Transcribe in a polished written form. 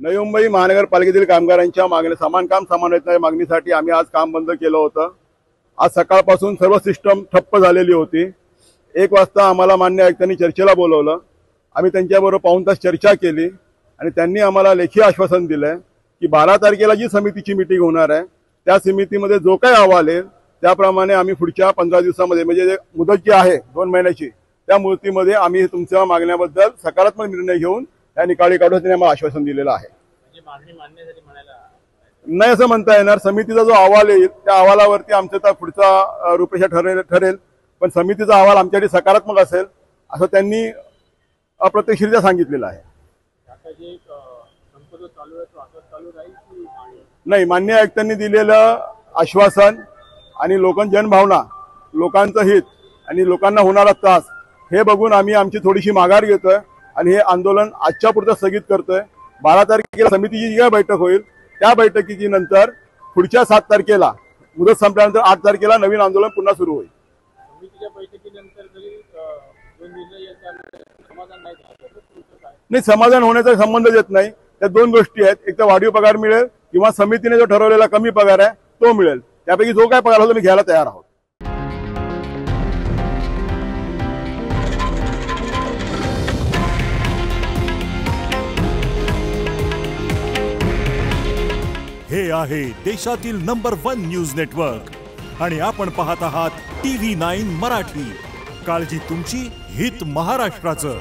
नवी मुंबई महानगरपालिकेतील कामगारांच्या समान काम समान वेतनाच्या मागणीसाठी आम्ही आज काम बंद केलं होतं। आज सकाळपासून सर्व सिस्टम ठप्प झालेली होती। 1 वाजता आम्हाला मान्य आयुक्तांनी चर्चेला बोलवलं। आम्ही त्यांच्याबरोबर पाऊण तास चर्चा केली आणि त्यांनी आम्हाला लेखी आश्वासन दिलं की 12 तारखेला जी समितीची मीटिंग होणार आहे त्या समितीमध्ये जो काही अहवाल येईल त्याप्रमाणे आम्ही पुढच्या 15 दिवसांमध्ये म्हणजे मुदत जी आहे 2 महिन्याची त्या मुदतीमध्ये आम्ही तुमच्या मागण्याबद्दल सकारात्मक निर्णय घेऊन त्या निकाली काढून त्यांनी आम्हाला आश्वासन दिलेलं आहे। नाही असं म्हणता येणार। समितीचा जो अहवाल येईल त्या अहवालावरती आमचा पुढचा रूपरेषा ठरेल पण समितीचा अहवाल आमच्यासाठी सकारात्मक असेल असं त्यांनी अप्रत्यक्षरित्या सांगितलेलं आहे। नाही, मान्य आयुक्तांनी दिलेलं आश्वासन आणि जनभावना, लोकांचं हित आणि लोकांना होणारा त्रास हे बघून आम्ही आमची थोडीशी माघार घेतोय आणि हे आंदोलन आजच्या पुरतं स्थगित करतोय। 12 तारखेला समितीची जी बैठक होईल त्या बैठकीची नंतर पुढच्या 7 तारखेला मुदत संपल्यानंतर 8 तारखेला नवीन आंदोलन पुन्हा सुरू होईल। समितीच्या बैठकीनंतर नाही, समाधान होण्याचा संबंध येत नाही। त्या 2 गोष्टी आहेत, एक तर वाढीव पगार मिळेल किंवा समितीने जो ठरवलेला कमी पगार आहे तो मिळेल। त्यापैकी जो काय पगार होतो मी घ्यायला तयार आहोत। हे आहे देशातील नंबर 1 न्यूज नेटवर्क आणि आपण पाहत आहात TV9 मराठी। काळजी तुमची, हित महाराष्ट्राचं।